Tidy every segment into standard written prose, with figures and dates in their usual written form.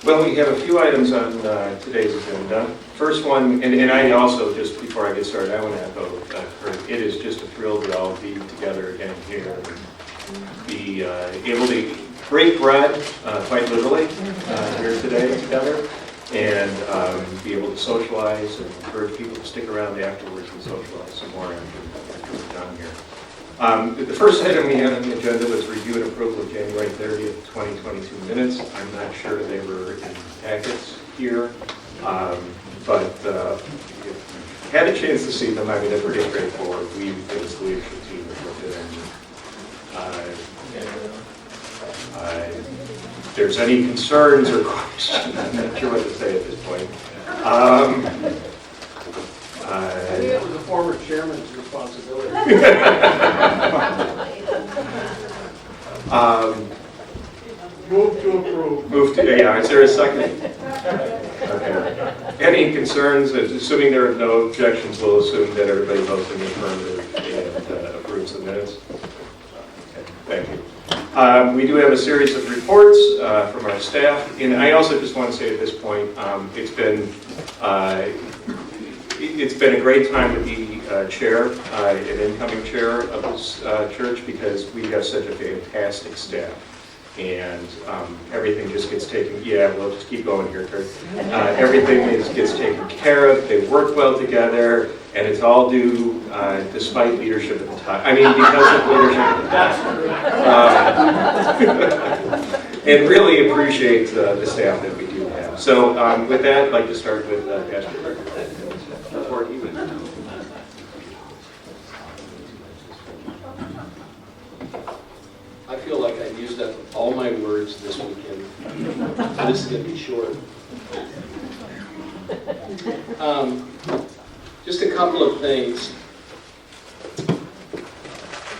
Well, we have a few items on today's agenda. First one, and I also, just before I get started, I want to echo Kurt. It is just a thrill to all be together again here and be able to break bread, quite literally, here today together, and be able to socialize and encourage people to stick around afterwards and socialize some more after we're done here. The first item we had on the agenda was review and approval of January 30th, 2022 minutes. I'm not sure they were in packets here, but if you had a chance to see them, I mean, they're pretty straightforward. We, as the leadership team, have looked at them. If there's any concerns or questions, I'm not sure what to say at this point. I think it was the former chairman's responsibility. Move to approve. Move to, yeah, is there a second? Okay. Any concerns? Assuming there are no objections, we'll assume that everybody votes in the affirmative and approves the minutes. Okay, thank you. We do have a series of reports from our staff, and I also just want to say at this point, it's been a great time to be chair, an incoming chair of this church, because we have such a fantastic staff. And everything just gets taken, we'll just keep going here, Kurt. Everything gets taken care of, they work well together, and it's all due despite leadership at the time. I mean, because of leadership at the time. And really appreciate the staff that we do have. So with that, I'd like to start with Pastor Kurt. Report even. I feel like I've used up all my words this weekend, so this is going to be short. Just a couple of things.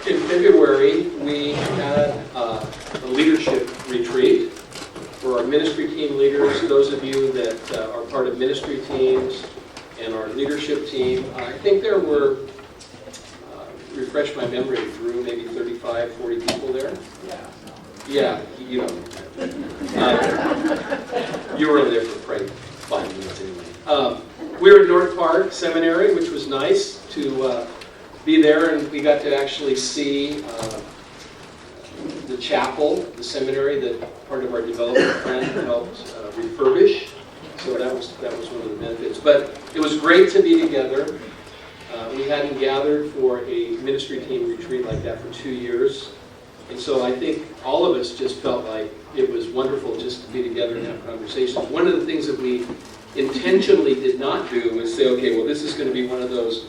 In February, we had a leadership retreat for our ministry team leaders. Those of you that are part of ministry teams and our leadership team, I think there were, refresh my memory, Drew, maybe 35, 40 people there? Yeah, you know. You were only there for probably 5 minutes anyway. We were at North Park Seminary, which was nice to be there, and we got to actually see the chapel, the seminary that part of our development plan helped refurbish. So that was one of the benefits. But it was great to be together. We hadn't gathered for a ministry team retreat like that for 2 years. And so I think all of us just felt like it was wonderful just to be together and have conversations. One of the things that we intentionally did not do was say, okay, well, this is going to be one of those,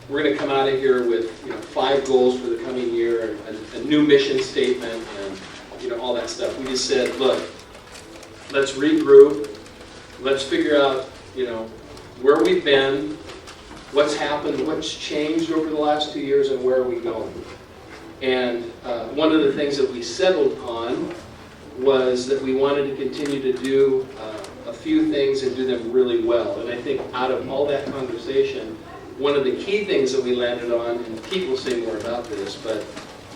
we're going to come out of here with 5 goals for the coming year, a new mission statement, and all that stuff. We just said, look, let's regroup. Let's figure out, where we've been, what's happened, what's changed over the last 2 years, and where are we going. And one of the things that we settled upon was that we wanted to continue to do a few things and do them really well. And I think out of all that conversation, one of the key things that we landed on, and Pete will say more about this, but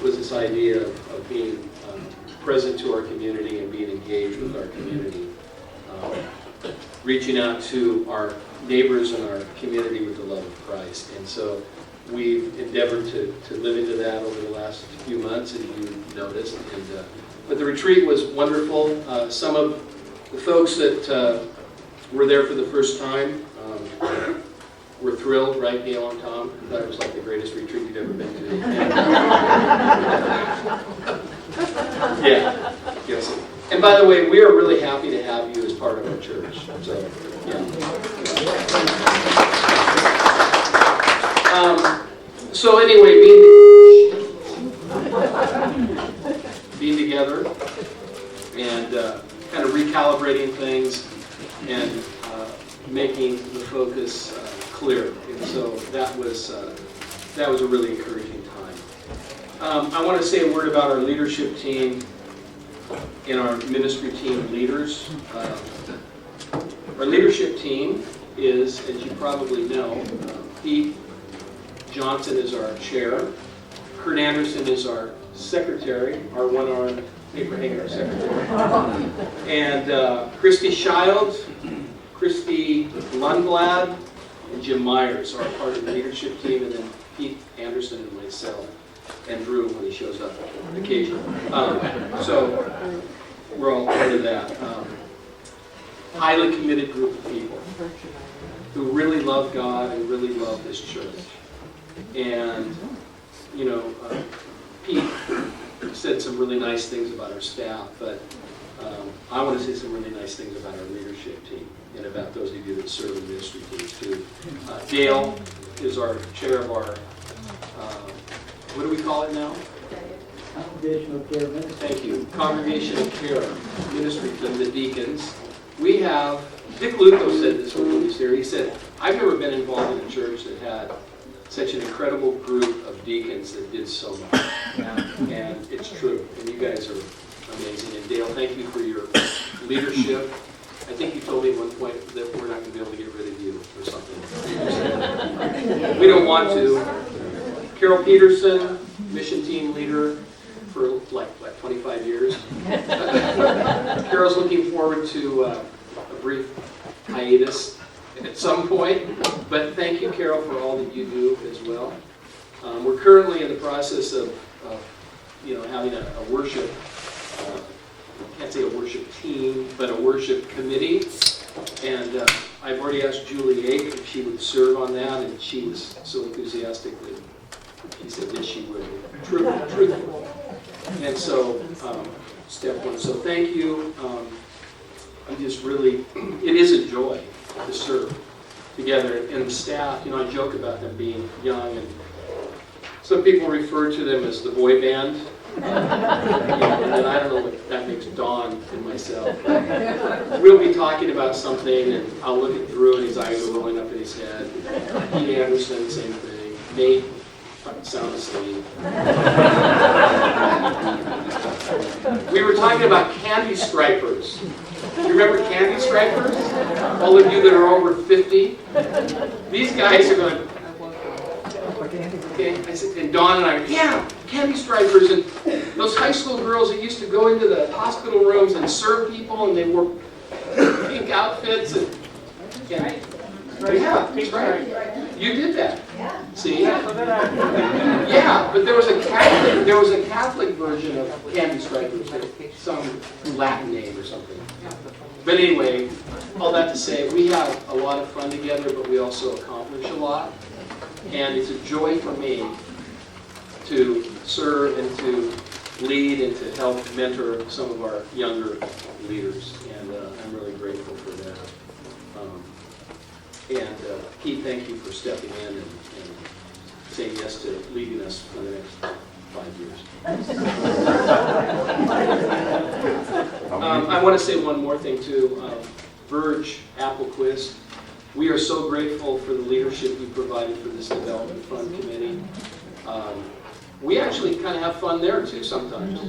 was this idea of being present to our community and being engaged with our community. Reaching out to our neighbors and our community with the love of Christ. And so we've endeavored to live into that over the last few months, and you noticed. But the retreat was wonderful. Some of the folks that were there for the first time were thrilled, right, Neil and Tom? I thought it was like the greatest retreat you'd ever been to. Yeah. Yes. And by the way, we are really happy to have you as part of our church. So, yeah. So anyway, being together and kind of recalibrating things and making the focus clear. And so that was a really encouraging time. I want to say a word about our leadership team and our ministry team leaders. Our leadership team is, as you probably know, Pete Johnson is our chair, Kurt Anderson is our secretary, our one-armed paper hanger secretary. And Christy Child, Christy Lundblad, and Jim Myers are part of the leadership team, and then Pete Anderson and myself, and Drew when he shows up occasionally. So we're all part of that. Highly committed group of people who really love God and really love this church. And, you know, Pete said some really nice things about our staff, but I want to say some really nice things about our leadership team and about those of you that serve in ministry teams too. Dale is our chair of our, what do we call it now? Congregational Care Ministry. Thank you. Congregational Care Ministry team, the deacons. We have, Dick Luco said this when he was here. He said, I've never been involved in a church that had such an incredible group of deacons that did so much. And it's true. And you guys are amazing. And Dale, thank you for your leadership. I think you told me at one point that we're not going to be able to get rid of you or something. We don't want to. Carol Peterson, mission team leader for like 25 years. Carol's looking forward to a brief hiatus at some point, but thank you, Carol, for all that you do as well. We're currently in the process of having a worship, I can't say a worship team, but a worship committee. And I've already asked Julie Ake if she would serve on that, and she was so enthusiastic that she said yes, she would. Truthful. And so, step one. So thank you. I'm just really, it is a joy to serve together. And the staff, I joke about them being young, and some people refer to them as the boy band. And I don't know what that makes Don and myself. We'll be talking about something, and I'll look at Drew, and his eyes are rolling up in his head. Pete Anderson, same thing. Nate, sound asleep. We were talking about candy stripers. You remember candy stripers? All of you that are over 50? These guys are going, okay, I said, and Dawn and I, yeah, candy stripers, and those high school girls that used to go into the hospital rooms and serve people, and they wore pink outfits, and yeah, that's right. You did that. See? Yeah, but there was a Catholic version of candy stripers, some Latin name or something. But anyway, all that to say, we have a lot of fun together, but we also accomplish a lot. And it's a joy for me to serve and to lead and to help mentor some of our younger leaders. And I'm really grateful for that. Pete, thank you for stepping in and saying yes to leading us for the next 5 years. I want to say one more thing too. Verge Applequist, we are so grateful for the leadership you provided for this Development Fund Committee. We actually kind of have fun there too sometimes.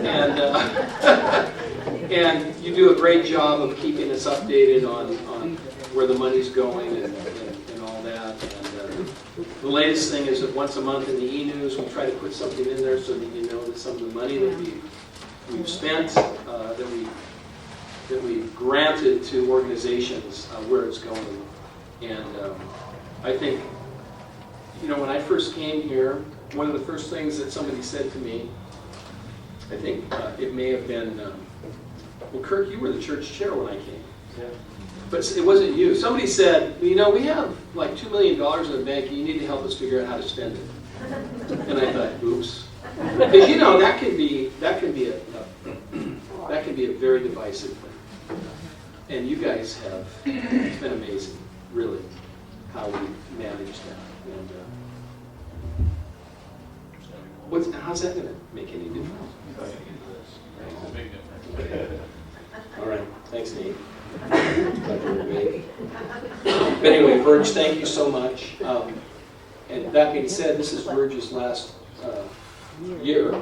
And and you do a great job of keeping us updated on where the money's going and all that. And the latest thing is that once a month in the e-news, we try to put something in there so that you know that some of the money that we've spent, that we've granted to organizations, where it's going. And I think, when I first came here, one of the first things that somebody said to me, I think it may have been, well, Kirk, you were the church chair when I came. Yeah. But it wasn't you. Somebody said, we have like $2 million in the bank, and you need to help us figure out how to spend it. And I thought, oops. Because that can be a very divisive thing. And you guys have, it's been amazing, really, how we managed that. And how's that going to make any difference? It's a big difference. All right, thanks, Nate. But anyway, Verge, thank you so much. And that being said, this is Verge's last year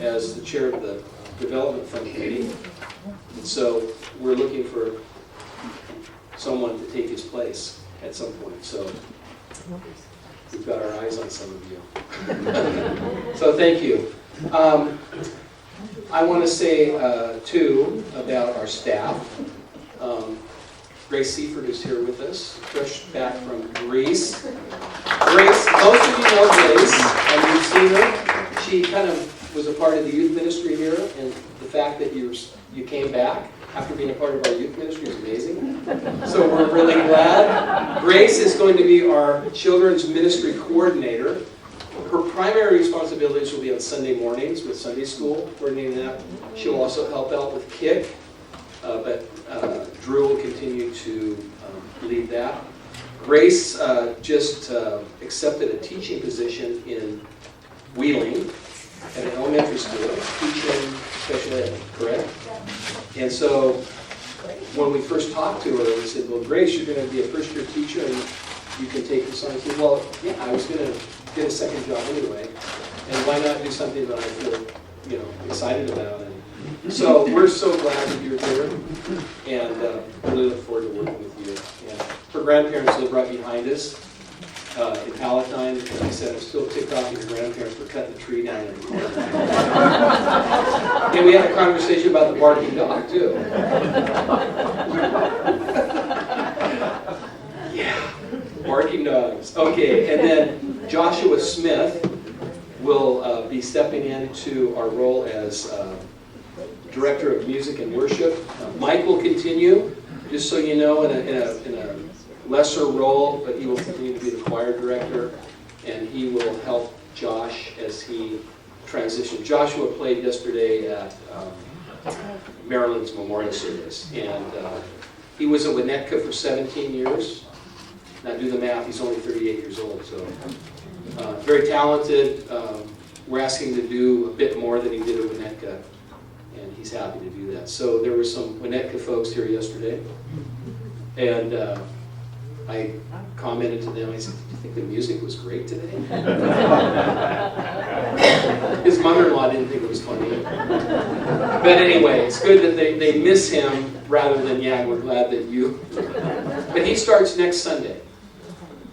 as the chair of the Development Fund Committee. And so we're looking for someone to take his place at some point. So we've got our eyes on some of you. So thank you. I want to say, too, about our staff. Grace Seaford is here with us, fresh back from Greece. Grace, most of you know Grace, and you've seen her. She kind of was a part of the youth ministry here, and the fact that you came back after being a part of our youth ministry is amazing. So we're really glad. Grace is going to be our children's ministry coordinator. Her primary responsibilities will be on Sunday mornings with Sunday school, coordinating that. She'll also help out with KIC, but Drew will continue to lead that. Grace just accepted a teaching position in Wheeling at an elementary school, teaching special ed, correct? And so when we first talked to her, we said, well, Grace, you're going to be a first-year teacher and you can take this on. She said, well, yeah, I was going to get a second job anyway, and why not do something that I feel, excited about? And so we're so glad that you're here, and really look forward to working with you. And her grandparents live right behind us in Palatine. As I said, I'm still ticked off at your grandparents for cutting the tree down in the corner. And we had a conversation about the barking dog, too. Yeah, barking dogs. Okay, and then Joshua Smith will be stepping into our role as Director of Music and Worship. Mike will continue, just so you know, in a lesser role, but he will continue to be the choir director, and he will help Josh as he transitions. Joshua played yesterday at Maryland's memorial service, and he was at Winnetka for 17 years. Now do the math, he's only 38 years old, so very talented. We're asking him to do a bit more than he did at Winnetka, and he's happy to do that. So there were some Winnetka folks here yesterday, and I commented to them, I said, "Did you think the music was great today?" His mother-in-law didn't think it was funny. But anyway, it's good that they miss him rather than, yeah, we're glad that you... But he starts next Sunday.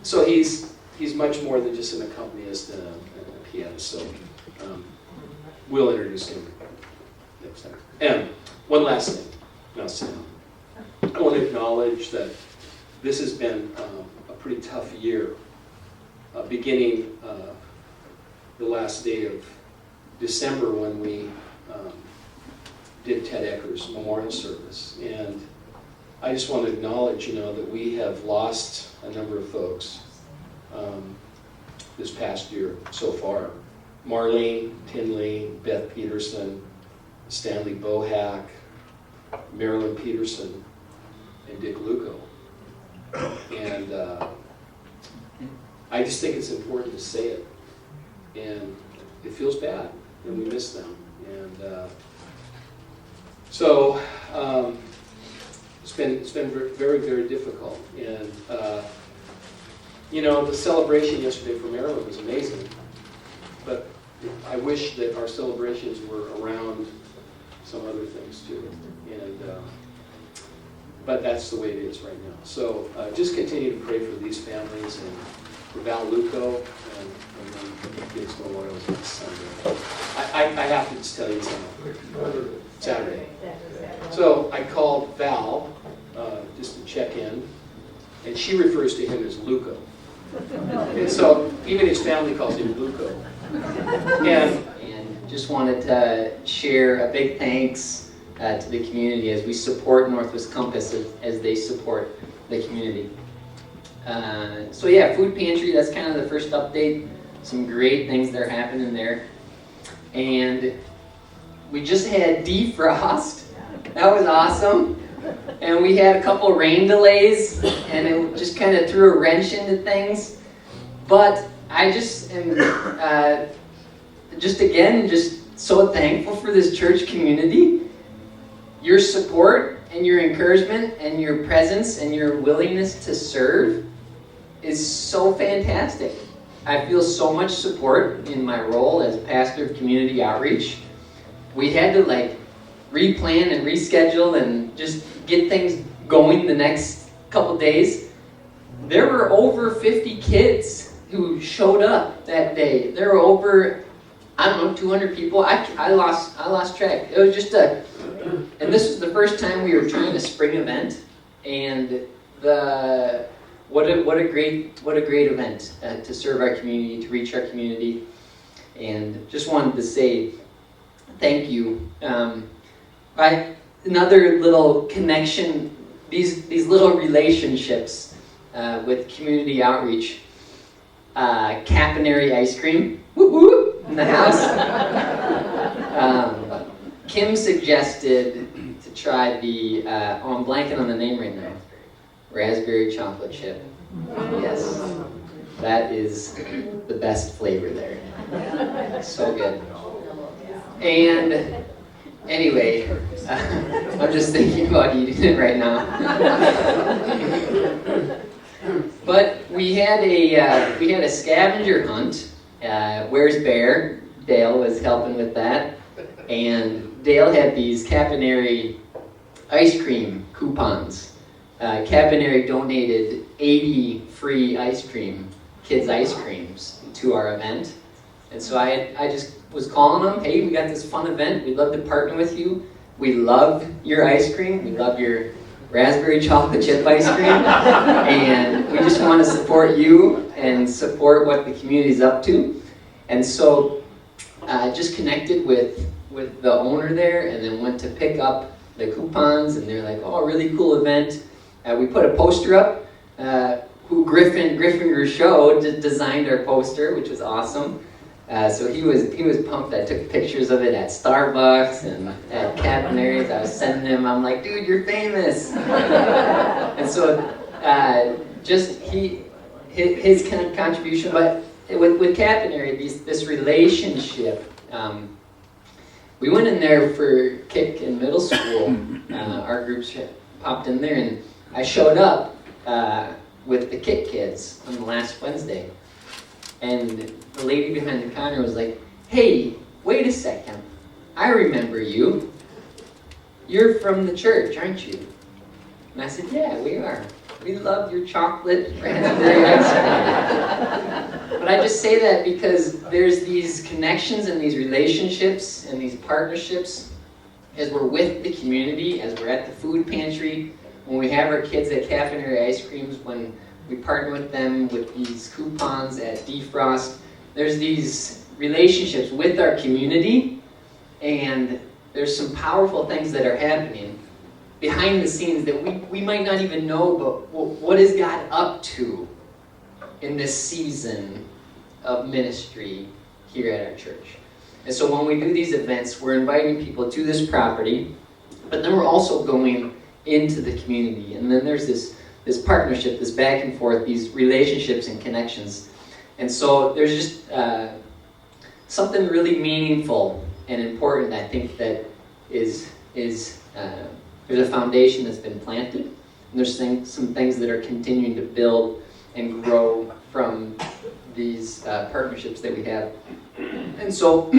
So he's much more than just an accompanist and a pianist. So we'll introduce him next time. And one last thing. Now, Sam, I want to acknowledge that this has been a pretty tough year, beginning the last day of December when we did Ted Ecker's memorial service. And I just want to acknowledge, that we have lost a number of folks this past year so far. Marlene Tinley, Beth Peterson, Stanley Bohack, Marilyn Peterson, and Dick Luco. And I just think it's important to say it. And it feels bad, and we miss them. And so it's been very, very difficult. And the celebration yesterday for Marilyn was amazing. But I wish that our celebrations were around some other things too. And but that's the way it is right now. So just continue to pray for these families and for Val Luco and then Kids Memorials next Sunday. I have to just tell you something. Saturday. So I called Val just to check in, and she refers to him as Luco. And so even his family calls him Luco. And just wanted to share a big thanks to the community as we support Northwest Compass as they support the community. So yeah, food pantry, that's kind of the first update. Some great things that are happening there. And we just had defrost. That was awesome. And we had a couple rain delays, and it just kind of threw a wrench into things. But I just am just so thankful for this church community. Your support and your encouragement and your presence and your willingness to serve is so fantastic. I feel so much support in my role as pastor of community outreach. We had to replan and reschedule and just get things going the next couple days. There were over 50 kids who showed up that day. There were over I don't know, 200 people. I lost track. It was just and this was the first time we were trying a spring event, and what a great event to serve our community, to reach our community, and just wanted to say thank you. Another little connection, these little relationships with community outreach. Capinary ice cream, woo-woo, in the house. Kim suggested to try the, I'm blanking on the name right now, raspberry chocolate chip. Yes, that is the best flavor there. So good. And anyway, I'm just thinking about eating it right now. But we had a scavenger hunt. Where's Bear? Dale was helping with that, and Dale had these Capinary ice cream coupons. Capinary donated 80 free kids ice creams to our event, and so I just was calling them. Hey, we got this fun event. We'd love to partner with you. We love your ice cream. We love your raspberry chocolate chip ice cream, and we just want to support you and support what the community's up to. And so I just connected with the owner there, and then went to pick up the coupons, and they're like, oh, really cool event. We put a poster up. Who Griffin Gershow designed our poster, which was awesome. So he was pumped. I took pictures of it at Starbucks and at Capinary's. I was sending him. I'm like, dude, you're famous. And so just his kind of contribution, but with Capinary, this relationship. We went in there for kick in middle school. Our groups popped in there, and I showed up with the kick kids on the last Wednesday. And the lady behind the counter was like, hey, wait a second. I remember you. You're from the church, aren't you? And I said, yeah, we are. We love your chocolate raspberry ice cream. But I just say that because there's these connections and these relationships and these partnerships as we're with the community, as we're at the food pantry, when we have our kids at Capinary Ice Creams, when we partner with them with these coupons at Defrost. There's these relationships with our community, and there's some powerful things that are happening behind the scenes that we might not even know, but what is God up to in this season of ministry here at our church? And so when we do these events, we're inviting people to this property, but then we're also going into the community. And then there's this partnership, this back and forth, these relationships and connections. And so there's just something really meaningful and important, I think, that is there's a foundation that's been planted, and there's some things that are continuing to build and grow from these partnerships that we have. And so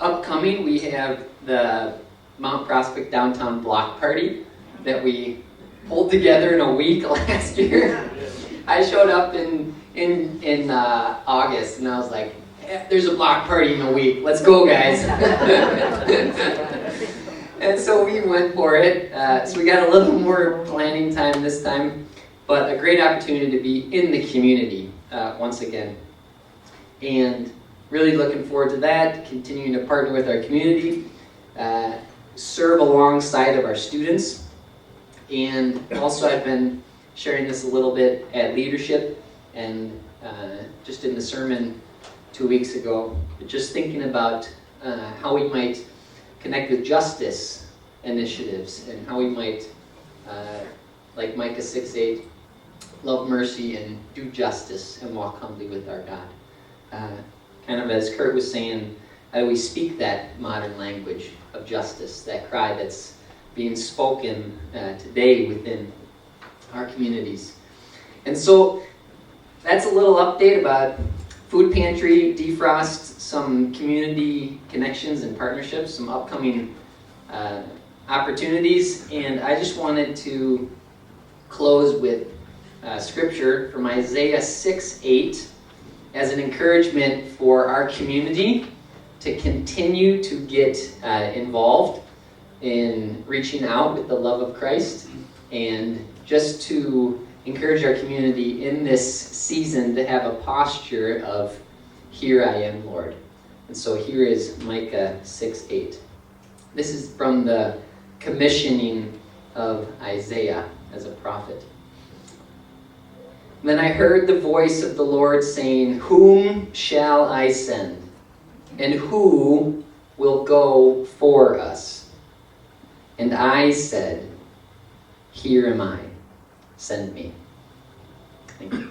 upcoming, we have the Mount Prospect Downtown Block Party that we pulled together in a week last year. I showed up in August, and I was like, there's a block party in a week. Let's go, guys. And so we went for it. So we got a little more planning time this time, but a great opportunity to be in the community once again. And really looking forward to that, continuing to partner with our community, serve alongside of our students. And also I've been sharing this a little bit at leadership and just in the sermon 2 weeks ago, just thinking about how we might connect with justice initiatives and how we might, like Micah 6:8, love mercy and do justice and walk humbly with our God. Kind of as Kurt was saying, we speak that modern language of justice, that cry that's being spoken today within our communities. And so that's a little update about Food Pantry, Defrost, some community connections and partnerships, some upcoming opportunities, and I just wanted to close with scripture from Isaiah 6:8. as an encouragement for our community to continue to get involved in reaching out with the love of Christ, and just to encourage our community in this season to have a posture of, "Here I am, Lord." And so here is Micah 6:8. This is from the commissioning of Isaiah as a prophet. "Then I heard the voice of the Lord saying, 'Whom shall I send? And who will go for us?' And I said, 'Here am I, send me.'" Thank you.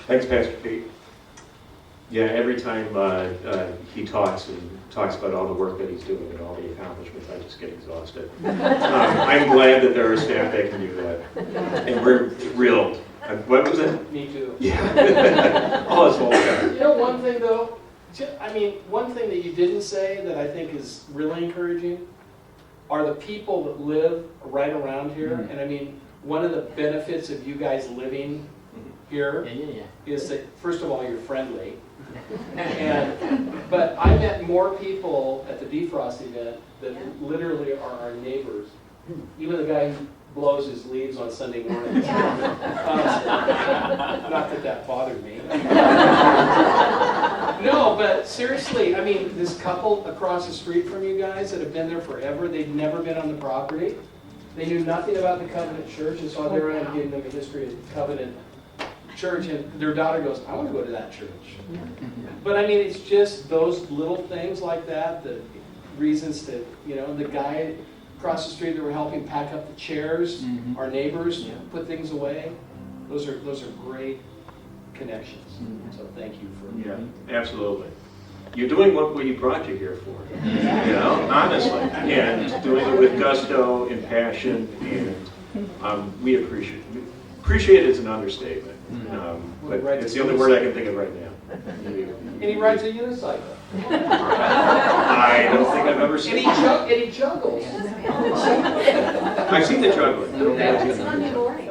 Thanks, Pastor Pete. Yeah, every time he talks about all the work that he's doing and all the accomplishments, I just get exhausted. I'm glad that there are staff that can do that, and we're thrilled. What was it? Me too. Yeah. Oh, it's all done. You know, one thing though, one thing that you didn't say that I think is really encouraging are the people that live right around here. Mhm. And I mean, one of the benefits of you guys living here is that, first of all, you're friendly. But I met more people at the Defrost event that literally are our neighbors. Even the guy who blows his leaves on Sunday mornings. Not that that bothered me. No, but seriously, I mean, this couple across the street from you guys that have been there forever, they've never been on the property. They knew nothing about the Covenant Church, and so there I am giving them a history of Covenant Church, and their daughter goes, "I want to go to that church." But I mean, it's just those little things like that, the reasons to, the guy across the street that were helping pack up the chairs, our neighbors, put things away. Those are great connections. So thank you for. Yeah, absolutely. You're doing what we brought you here for, honestly, and doing it with gusto and passion, and we appreciate it. Appreciate is an understatement, but it's the only word I can think of right now. And he rides a unicycle. I don't think I've ever seen. And he juggles. I've seen the juggling. It's Monday morning.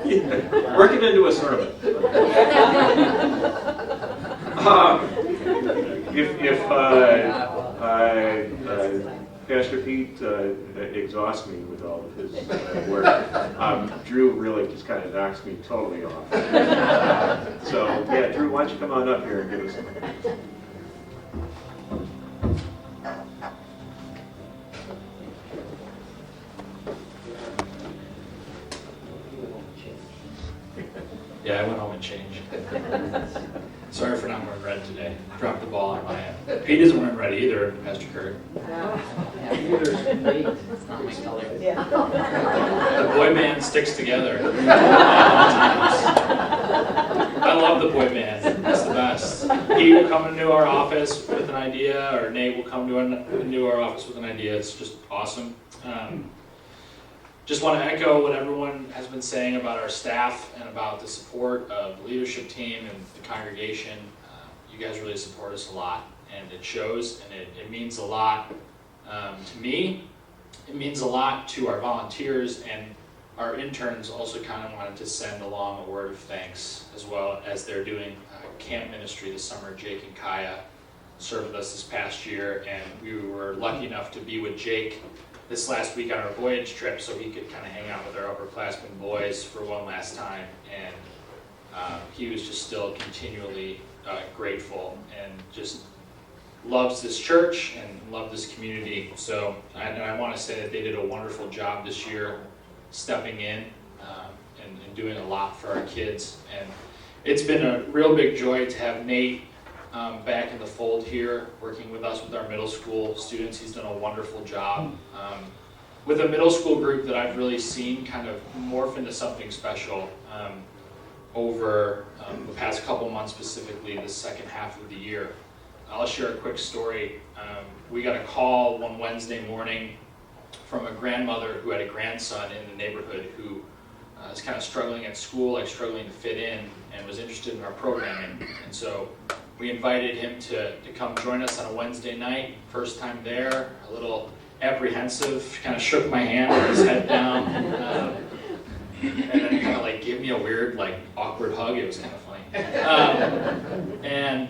Yeah. Work it into a sermon. If Pastor Pete exhausts me with all of his work, Drew really just kind of knocks me totally off. So yeah, Drew, why don't you come on up here and give us some. Yeah, I went home and changed. Sorry for not wearing red today. Dropped the ball on my end. Pete isn't wearing red either, Pastor Kurt. The boy band sticks together. I love the boy band. It's the best. He will come into our office with an idea, or Nate will come into our office with an idea. It's just awesome. Just want to echo what everyone has been saying about our staff and about the support of the leadership team and the congregation. You guys really support us a lot, and it shows, and it means a lot to me. It means a lot to our volunteers, and our interns also kind of wanted to send along a word of thanks, as well as they're doing camp ministry this summer. Jake and Kaya served with us this past year, and we were lucky enough to be with Jake this last week on our voyage trip, so he could kind of hang out with our upperclassmen boys for one last time, and he was just still continually grateful and just loves this church and loves this community. So I want to say that they did a wonderful job this year stepping in and doing a lot for our kids, and it's been a real big joy to have Nate back in the fold here, working with us with our middle school students. He's done a wonderful job with a middle school group that I've really seen kind of morph into something special over the past couple months, specifically the second half of the year. I'll share a quick story. We got a call one Wednesday morning from a grandmother who had a grandson in the neighborhood who is kind of struggling at school, like struggling to fit in, and was interested in our programming. And so we invited him to come join us on a Wednesday night. First time there, a little apprehensive, kind of shook my hand with his head down, and then kind of like gave me a weird, like, awkward hug. It was kind of funny. And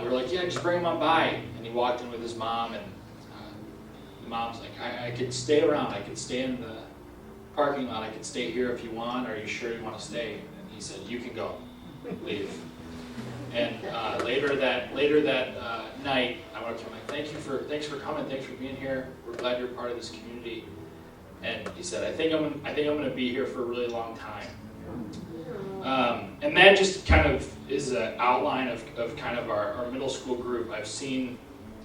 we were like, yeah, just bring him on by. And he walked in with his mom, and the mom's like, I could stay around. I could stay in the parking lot. I could stay here if you want. Are you sure you want to stay? And he said, you can go. Leave. And later that night, I went up to him like, thanks for coming, thanks for being here. We're glad you're part of this community. And he said, I think I'm going to be here for a really long time. And that just kind of is an outline of kind of our middle school group. I've seen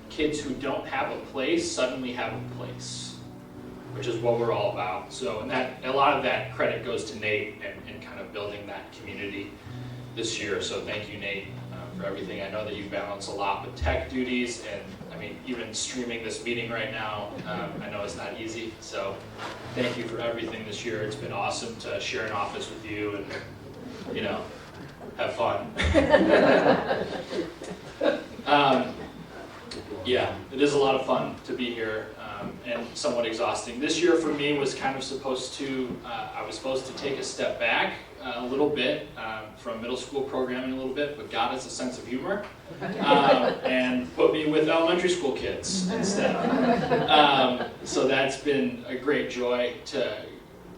kids who don't have a place suddenly have a place, which is what we're all about. So, and that a lot of that credit goes to Nate and kind of building that community this year. So thank you, Nate, for everything. I know that you balance a lot with tech duties, and I mean, even streaming this meeting right now, I know it's not easy. So thank you for everything this year. It's been awesome to share an office with you and, you know, have fun. Yeah, it is a lot of fun to be here, and somewhat exhausting. This year for me was kind of supposed to, I was supposed to take a step back a little bit from middle school programming a little bit, but God has a sense of humor, and put me with elementary school kids instead. So that's been a great joy to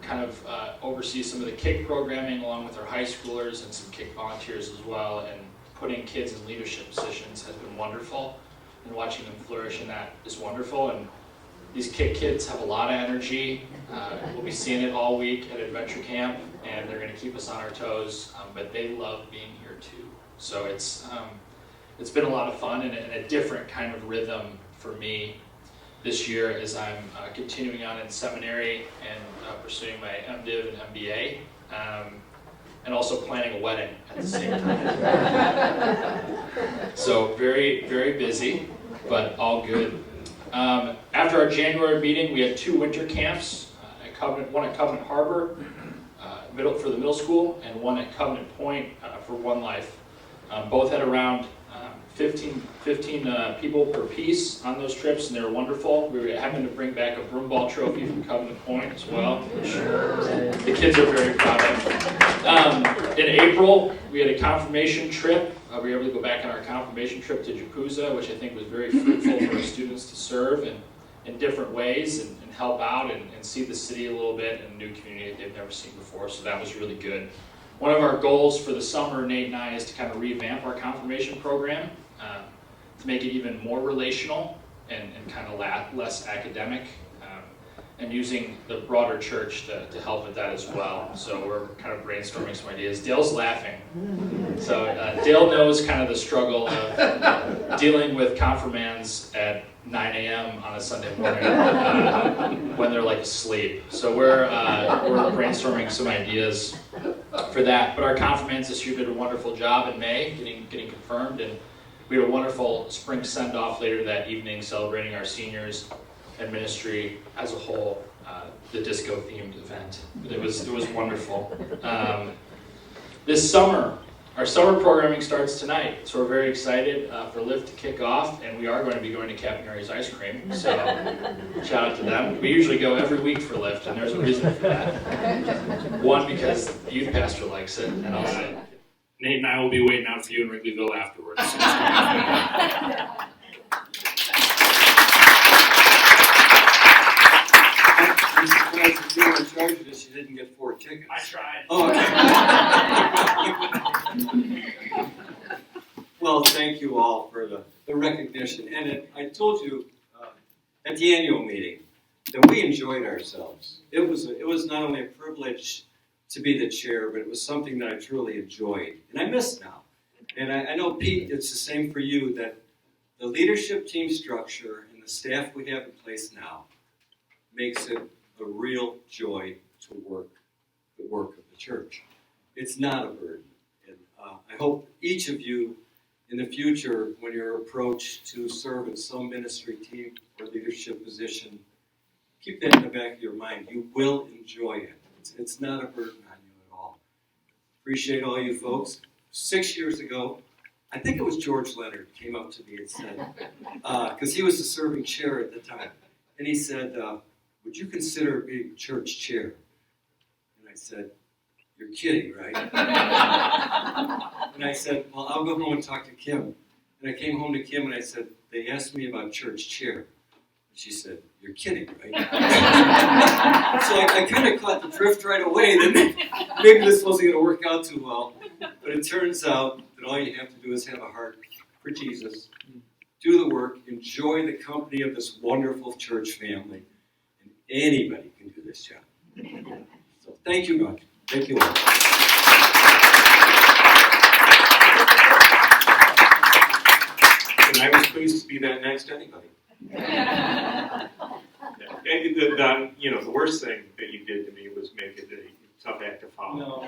kind of oversee some of the kick programming along with our high schoolers and some kick volunteers as well, and putting kids in leadership positions has been wonderful, and watching them flourish in that is wonderful. And these kick kids have a lot of energy. We'll be seeing it all week at Adventure Camp, and they're going to keep us on our toes, but they love being here too. So it's been a lot of fun and a different kind of rhythm for me this year as I'm continuing on in seminary and pursuing my MDiv and MBA, and also planning a wedding at the same time. So very, very busy, but all good. After our January meeting, we had 2 winter camps, one at Covenant Harbor for the middle school, and one at Covenant Point for One Life. Both had around 15 people per piece on those trips, and they were wonderful. We were having to bring back a broomball trophy from Covenant Point as well, which the kids are very proud of. In April, we had a confirmation trip. We were able to go back on our confirmation trip to Jacuza, which I think was very fruitful for our students to serve in different ways and help out and see the city a little bit in a new community that they've never seen before. So that was really good. One of our goals for the summer, Nate and I, is to kind of revamp our confirmation program to make it even more relational and kind of less academic, and using the broader church to help with that as well. So we're kind of brainstorming some ideas. Dale's laughing. So Dale knows kind of the struggle of dealing with confirmands at 9 a.m. on a Sunday morning when they're like asleep. So we're brainstorming some ideas for that. But our confirmands this year did a wonderful job in May, getting confirmed, and we had a wonderful spring send-off later that evening, celebrating our seniors and ministry as a whole. The disco-themed event. It was wonderful. This summer, our summer programming starts tonight, so we're very excited for Lift to kick off, and we are going to be going to Captain Ice Cream, so shout out to them. We usually go every week for Lift, and there's a reason for that. One, because the youth pastor likes it, and also Nate and I will be waiting out for you in Wrigleyville afterwards. I'm surprised if you were in charge of this, you didn't get 4 tickets. I tried. Oh, okay. Well, thank you all for the recognition. And I told you at the annual meeting that we enjoyed ourselves. It was not only a privilege to be the chair, but it was something that I truly enjoyed. And I miss now. And I know, Pete, it's the same for you, that the leadership team structure and the staff we have in place now makes it a real joy to work the work of the church. It's not a burden. And I hope each of you in the future, when you're approached to serve in some ministry team or leadership position, keep that in the back of your mind. You will enjoy it. It's not a burden on you at all. Appreciate all you folks. 6 years ago, I think it was George Leonard came up to me and said, because he was the serving chair at the time, And he said, would you consider being church chair? And I said, you're kidding, right? And I said, well, I'll go home and talk to Kim. And I came home to Kim and I said, they asked me about church chair. And she said, you're kidding, right? So I kind of caught the drift right away that maybe this wasn't going to work out too well. But it turns out that all you have to do is have a heart for Jesus, do the work, enjoy the company of this wonderful church family, and anybody can do this job. So thank you, God. Thank you all. And I was pleased to be that next to anybody. And the worst thing that you did to me was make it a tough act to follow.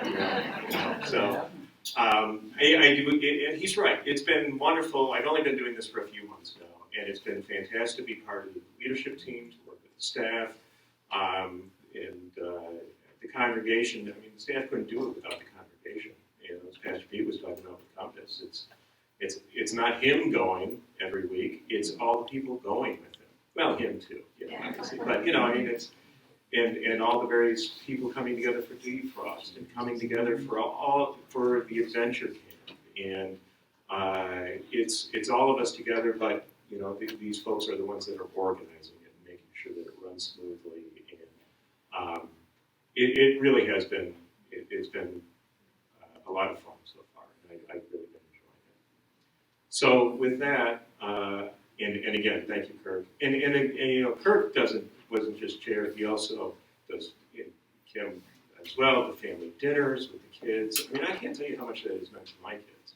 So, I do, and he's right. It's been wonderful. I've only been doing this for a few months now, and it's been fantastic to be part of the leadership team, to work with the staff, and the congregation. I mean, the staff couldn't do it without the congregation. As Pastor Pete was talking about with Compass, it's not him going every week. It's all the people going with him. Well, him too, obviously. But I mean, it's and all the various people coming together for Defrost and coming together for the adventure camp, and it's all of us together. But these folks are the ones that are organizing it and making sure that it runs smoothly. And it really has been it's been a lot of fun so far, and I've really been enjoying it. So with that, and again, thank you, Kirk. And Kirk wasn't just chair; he also does Kim as well. The family dinners with the kids. I mean, I can't tell you how much that has meant to my kids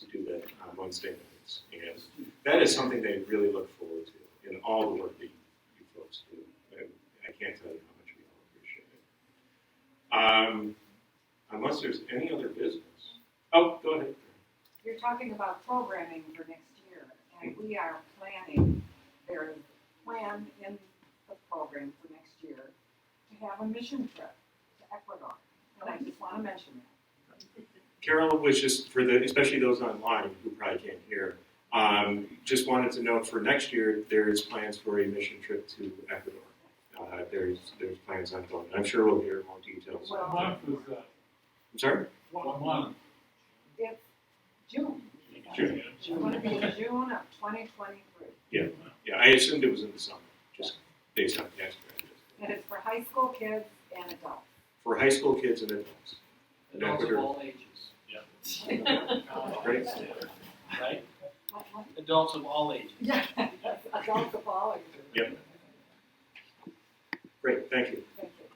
to do that on Wednesday nights, and that is something they really look forward to in all the work that you folks do. And I can't tell you how much we all appreciate it. Unless there's any other business. Oh, go ahead. You're talking about programming for next year, and we are planning, there is a plan in the program for next year to have a mission trip to Ecuador, and I just want to mention that. Carol was just, especially those online who probably can't hear, just wanted to note for next year, there's plans for a mission trip to Ecuador. There's plans ongoing. I'm sure we'll hear more details. Well, on that. I'm sorry? It's June. June. It's going to be in June of 2023. Yeah, I assumed it was in the summer, just based on the experience. And it's for high school kids and adults. For high school kids and adults. Adults of all ages. Great. Right? What? Adults of all ages. Yeah, adults of all ages. Yep. Great, thank you. Thank you.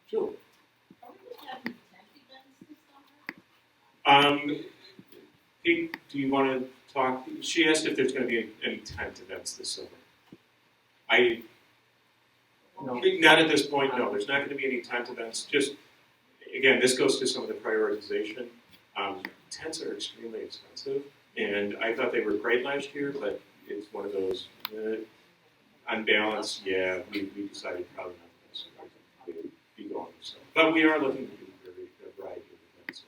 Sure. Are we going to have any tent events this summer? Pete, do you want to talk? She asked if there's going to be any tent events this summer. Not at this point, no. There's not going to be any tent events. Just, again, this goes to some of the prioritization. Tents are extremely expensive, and I thought they were great last year, but it's one of those, on balance, we decided probably not to be going. So. But we are looking to do a variety of events.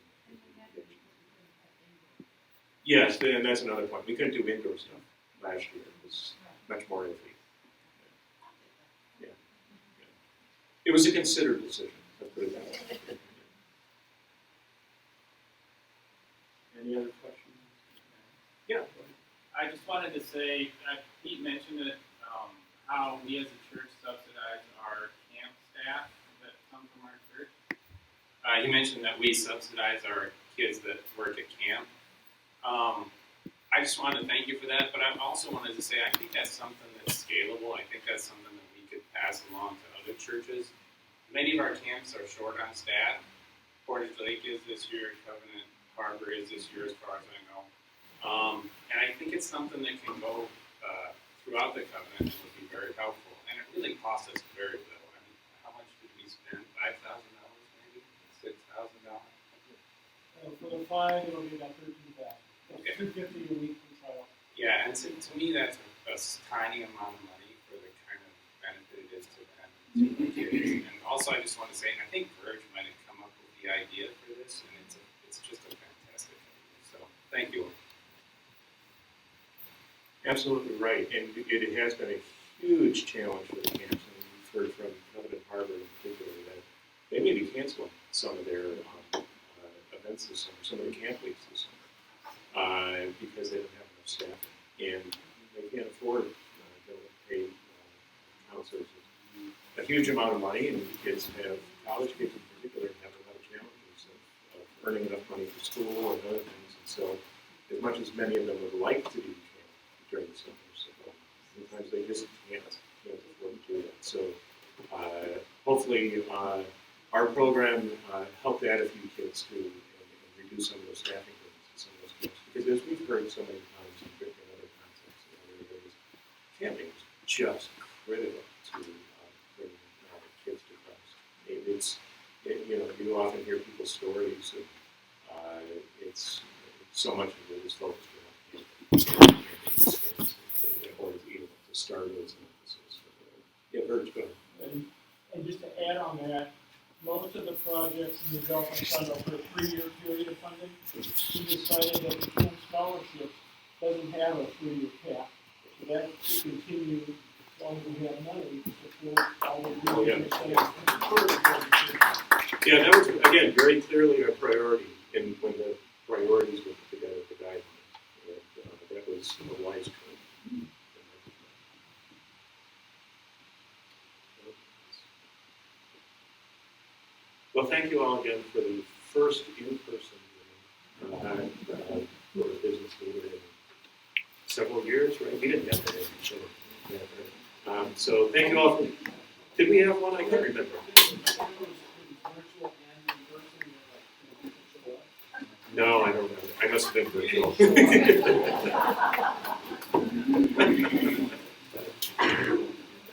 Yes, and that's another point. We couldn't do indoor stuff last year. It was much more iffy. Yeah. It was a considered decision, let's put it that way. Any other questions? Yeah. I just wanted to say, Pete mentioned it, how we as a church subsidize our camp staff that come from our church. He mentioned that we subsidize our kids that work at camp. I just wanted to thank you for that, but I also wanted to say I think that's something that's scalable. I think that's something that we could pass along to other churches. Many of our camps are short on staff. Portage Lake is this year, Covenant Harbor is this year as far as I know. And I think it's something that can go throughout the Covenant and would be very helpful. And it really costs us very little. I mean, how much did we spend? $5,000 maybe? $6,000? For the fine, it'll be about $13,000. Okay. $250 a week for trial. Yeah, and so to me, that's a tiny amount of money for the kind of benefit it is to them and to the kids. And also, I just want to say, I think Verge might have come up with the idea for this, and it's just a fantastic idea. So, thank you. Absolutely right, and it has been a huge challenge for the camps. And we've heard from Covenant Harbor in particular that they may be canceling some of their events this summer, some of the camp weeks this summer, because they don't have enough staff. And they can't afford to pay counselors a huge amount of money, and kids have, college kids in particular, have a lot of challenges of earning enough money for school and other things. And so, as much as many of them would like to do camp during the summer, sometimes they just can't afford to do that. So, hopefully, our program helped add a few kids to and reduce some of those staffing burdens in some of those camps. Because as we've heard so many times in other contexts and other areas, camping is just critical to bringing kids to Christ. You often hear people's stories of it's so much of it is focused around camping. Or to start as an emphasis. Yeah, Bert, go ahead. And just to add on that, most of the projects in the development fund are for a 3-year period of funding. We decided that the Flint Scholarship doesn't have a 3-year cap, so that should continue as long as we have money to support all the years. Yeah, that was, again, very clearly a priority when the priorities were put together for guidelines. And, that was a wise choice. Well, thank you all again for the first in-person meeting for a business leader in several years, right? We didn't get that in. So thank you all. Did we have one? I can't remember. No, I don't know. I must have been virtual.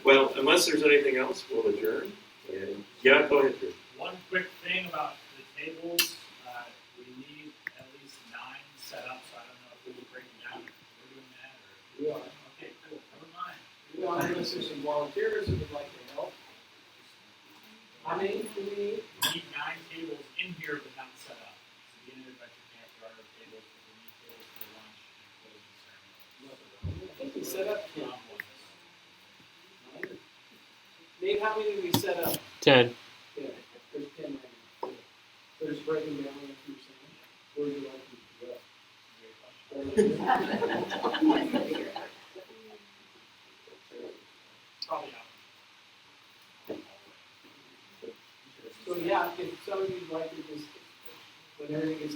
Well, unless there's anything else, we'll adjourn. And yeah, go ahead, Drew. One quick thing about the tables, we need at least 9 set up, so I don't know if we can break them down. We're doing that, or? We are. Okay, cool, never mind. We want to listen to some volunteers who would like to help. How many do we need? We need 9 tables in here, but not set up. So the end of the camp, there are tables, but we need tables for lunch and closing ceremony. I think we set up 10. Round one. Nate, how many did we set up? 10. Yeah, there's 10 right now. So just breaking down what you're saying. Where would you like to go? Probably not. So yeah, if some of you'd like to just, when everything is